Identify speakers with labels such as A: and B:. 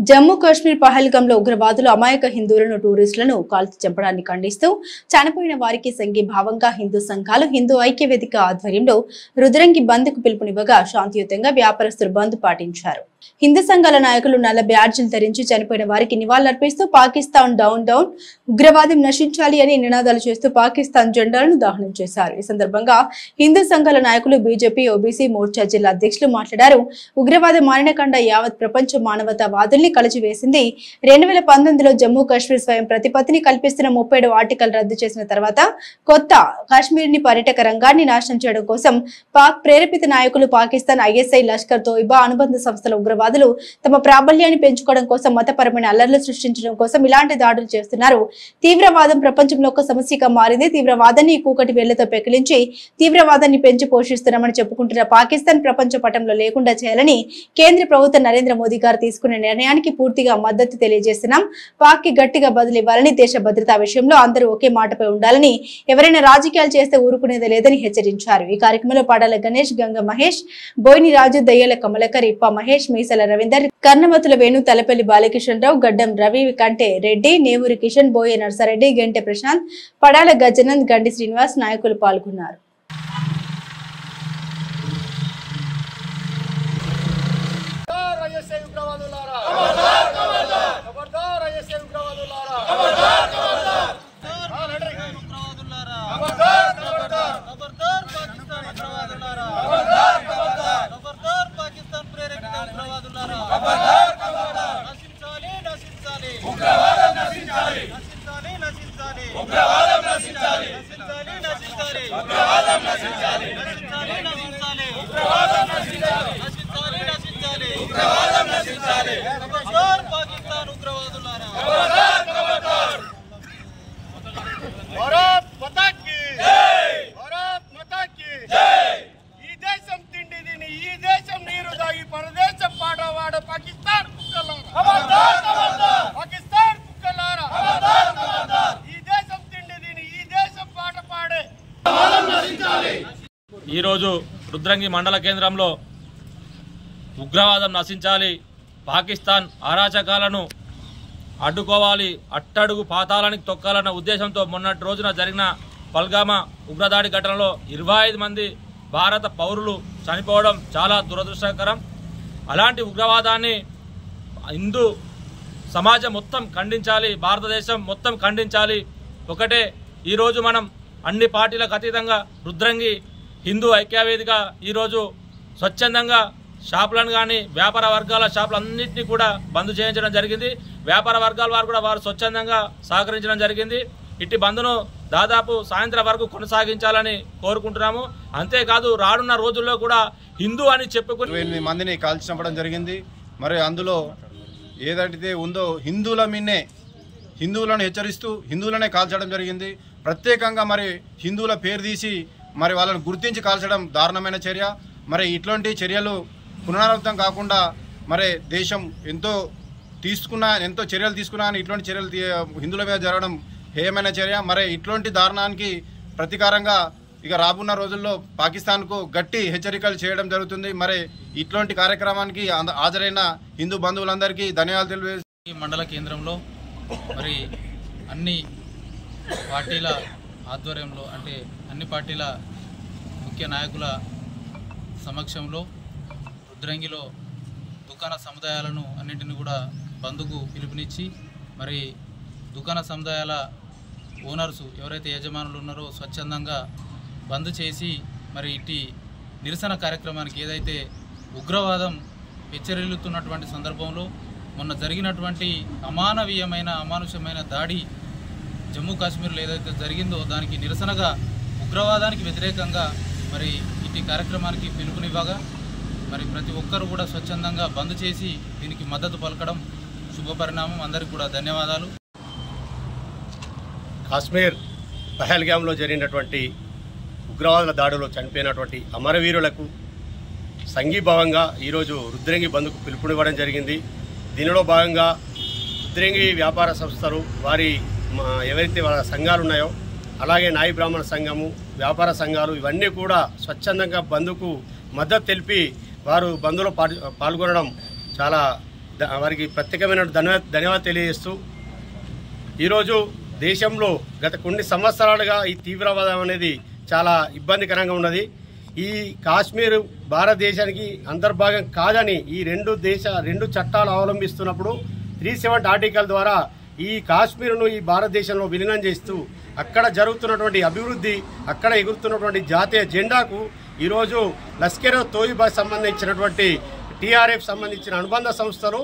A: జమ్మూ కాశ్మీర్ పహల్గాంలో ఉగ్రవాదులు అమాయక హిందువులను టూరిస్టులను కాల్చి చంపడాన్ని ఖండిస్తూ చనిపోయిన వారికి సంఘీభావంగా హిందూ సంఘాలు హిందూ ఐక్య వేదిక ఆధ్వర్యంలో రుద్రంగి బంద్కు పిలుపునివ్వగా శాంతియుతంగా వ్యాపారస్తులు బంద్ పాటించారు. హిందూ సంఘాల నాయకులు నల్ల బ్యాడ్జీలు ధరించి చనిపోయిన వారికి నివాళులర్పిస్తూ పాకిస్తాన్ డౌన్ డౌన్ ఉగ్రవాదం నశించాలి అని నినాదాలు చేస్తూ పాకిస్తాన్ జెండాలను దహనం చేశారు. ఈ సందర్భంగా హిందూ సంఘాల నాయకులు బీజేపీ ఓబీసీ మోర్చా జిల్లా అధ్యక్షులు మాట్లాడారు. ఉగ్రవాద మారణకాండ యావత్ ప్రపంచ మానవతావాదుల్ని కలిచివేసింది. 2019లో జమ్మూ కాశ్మీర్ స్వయం ప్రతిపత్తిని కల్పిస్తున్న 37వ ఆర్టికల్ రద్దు చేసిన తర్వాత కొత్త కాశ్మీర్ ని పర్యాటక రంగాన్ని నాశనం చేయడం కోసం పాక్ ప్రేరేపిత నాయకులు పాకిస్తాన్ ఐఎస్ఐ లష్కర్ తోయిబా అనుబంధ సంస్థల ఉగ్రవాదులు తమ ప్రాబల్యాన్ని పెంచుకోవడం కోసం మతపరమైన అల్లర్లు సృష్టించడం కోసం ఇలాంటి దాడులు చేస్తున్నారు. తీవ్రవాదం ప్రపంచంలో ఒక సమస్యగా మారింది. తీవ్రవాదాన్ని కూకటి వేళ్లతో పెకిలించి తీవ్రవాదాన్ని పెంచి పోషిస్తున్నామని చెప్పుకుంటున్న పాకిస్తాన్ ప్రపంచ పటంలో లేకుండా చేయాలని కేంద్ర ప్రభుత్వం నరేంద్ర మోదీ గారు తీసుకున్న నిర్ణయానికి పూర్తిగా మద్దతు తెలియజేస్తున్నాం. పాక్ కి గట్టిగా బదులివ్వాలని, దేశ భద్రతా విషయంలో అందరూ ఒకే మాటపై ఉండాలని, ఎవరైనా రాజకీయాలు చేస్తే ఊరుకునేది లేదని హెచ్చరించారు. ఈ కార్యక్రమంలో పాడాల గణేష్, గంగ మహేష్, బోయిని రాజు, దయ్యాల కమలకర్, ఇప్ప మహేష్, మీసల రవీందర్, కర్ణమతుల వేణు, తలపల్లి బాలకిషన్ రావు, గడ్డం రవి, కంటే రెడ్డి, నేవూరి కిషన్, బోయ నర్సారెడ్డి, గంటె ప్రశాంత్, పడాల గజనంద్, గండి శ్రీనివాస్ నాయకులు పాల్గొన్నారు.
B: ఈరోజు రుద్రంగి మండల కేంద్రంలో ఉగ్రవాదం నశించాలి, పాకిస్తాన్ అరాచకాలను అడ్డుకోవాలి, అట్టడుగు పాతాళానికి తొక్కాలన్న ఉద్దేశంతో మొన్నటి రోజున జరిగిన పల్గామా ఉగ్రదాడి ఘటనలో 25 మంది భారత పౌరులు చనిపోవడం చాలా దురదృష్టకరం. అలాంటి ఉగ్రవాదాన్ని హిందూ సమాజం మొత్తం ఖండించాలి, భారతదేశం మొత్తం ఖండించాలి. ఒకటే ఈరోజు మనం అన్ని పార్టీలకు అతీతంగా రుద్రంగి హిందూ ఐక్యవేదిక ఈరోజు స్వచ్ఛందంగా షాపులను కానీ వ్యాపార వర్గాల షాపులన్నింటినీ కూడా బంద్ చేయించడం జరిగింది. వ్యాపార వర్గాల వారు కూడా వారు స్వచ్ఛందంగా సహకరించడం జరిగింది. ఇట్టి బంద్ను దాదాపు సాయంత్రం వరకు కొనసాగించాలని కోరుకుంటున్నాము. అంతేకాదు రానున్న రోజుల్లో కూడా హిందూ అని చెప్పుకుని
C: 8 మందిని కాల్చి చంపడం జరిగింది. మరి అందులో ఏదైతే ఉందో హిందువులను హెచ్చరిస్తూ హిందువులనే కాల్చడం జరిగింది. ప్రత్యేకంగా మరి హిందువుల పేరు తీసి మరి వాళ్ళని గుర్తించి కాల్చడం దారుణమైన చర్య. మరి ఇట్లాంటి చర్యలు పునరావృతం కాకుండా మరి దేశం ఎంతో చర్యలు తీసుకున్నా ఇట్లాంటి చర్యలు హిందువుల మీద జరగడం హేయమైన చర్య. మరి ఇట్లాంటి దారుణానికి ప్రతీకారంగా ఇక రాబోన్న రోజుల్లో పాకిస్తాన్కు గట్టి హెచ్చరికలు చేయడం జరుగుతుంది. మరి ఇట్లాంటి కార్యక్రమానికి హాజరైన హిందూ బంధువులందరికీ ధన్యవాదాలు తెలియజేస్తాను.
D: ఈ మండల కేంద్రంలో మరి అన్ని పార్టీల ఆధ్వర్యంలో అంటే అన్ని పార్టీల ముఖ్య నాయకుల సమక్షంలో రుద్రంగిలో దుకాణ సముదాయాలను అన్నింటినీ కూడా బంద్కు పిలుపునిచ్చి మరి దుకాణ సముదాయాల ఓనర్సు ఎవరైతే యజమానులు ఉన్నారో స్వచ్ఛందంగా బంద్ చేసి మరి ఇట్టి నిరసన కార్యక్రమానికి ఏదైతే ఉగ్రవాదం హెచ్చరిల్లుతున్నటువంటి సందర్భంలో మొన్న జరిగినటువంటి అమానుషమైన దాడి జమ్మూ కాశ్మీర్లో ఏదైతే జరిగిందో దానికి నిరసనగా ఉగ్రవాదానికి వ్యతిరేకంగా మరి ఇట్టి కార్యక్రమానికి పిలుపునివ్వగా మరి ప్రతి ఒక్కరు కూడా స్వచ్ఛందంగా బంద్ చేసి దీనికి మద్దతు పలకడం శుభపరిణామం. అందరికీ కూడా ధన్యవాదాలు.
E: కాశ్మీర్ పహల్గాంలో జరిగినటువంటి ఉగ్రవాదుల దాడిలో చనిపోయినటువంటి అమరవీరులకు సంఘీభావంగా ఈరోజు రుద్రంగి బంద్కు పిలుపునివ్వడం జరిగింది. దీనిలో భాగంగా రుద్రంగి వ్యాపార సంస్థలు వారి ఎవరైతే వాళ్ళ సంఘాలు ఉన్నాయో అలాగే నాయి బ్రాహ్మణ సంఘము, వ్యాపార సంఘాలు ఇవన్నీ కూడా స్వచ్ఛందంగా బంద్కు మద్దతు తెలిపి వారు బంద్లో పాల్గొనడం చాలా వారికి ప్రత్యేకమైన ధన్యవాదాలు తెలియజేస్తూ ఈరోజు దేశంలో గత కొన్ని సంవత్సరాలుగా ఈ తీవ్రవాదం అనేది చాలా ఇబ్బందికరంగా ఉన్నది. ఈ కాశ్మీర్ భారతదేశానికి అంతర్భాగం కాదని ఈ రెండు చట్టాలు అవలంబిస్తున్నప్పుడు 370 ఆర్టికల్ ద్వారా ఈ కాశ్మీర్ను ఈ భారతదేశంలో విలీనం చేస్తూ అక్కడ జరుగుతున్నటువంటి అభివృద్ధి, అక్కడ ఎగురుతున్నటువంటి జాతీయ జెండాకు ఈరోజు లష్కర్ తోయిబా సంబంధించినటువంటి TRF సంబంధించిన అనుబంధ సంస్థలు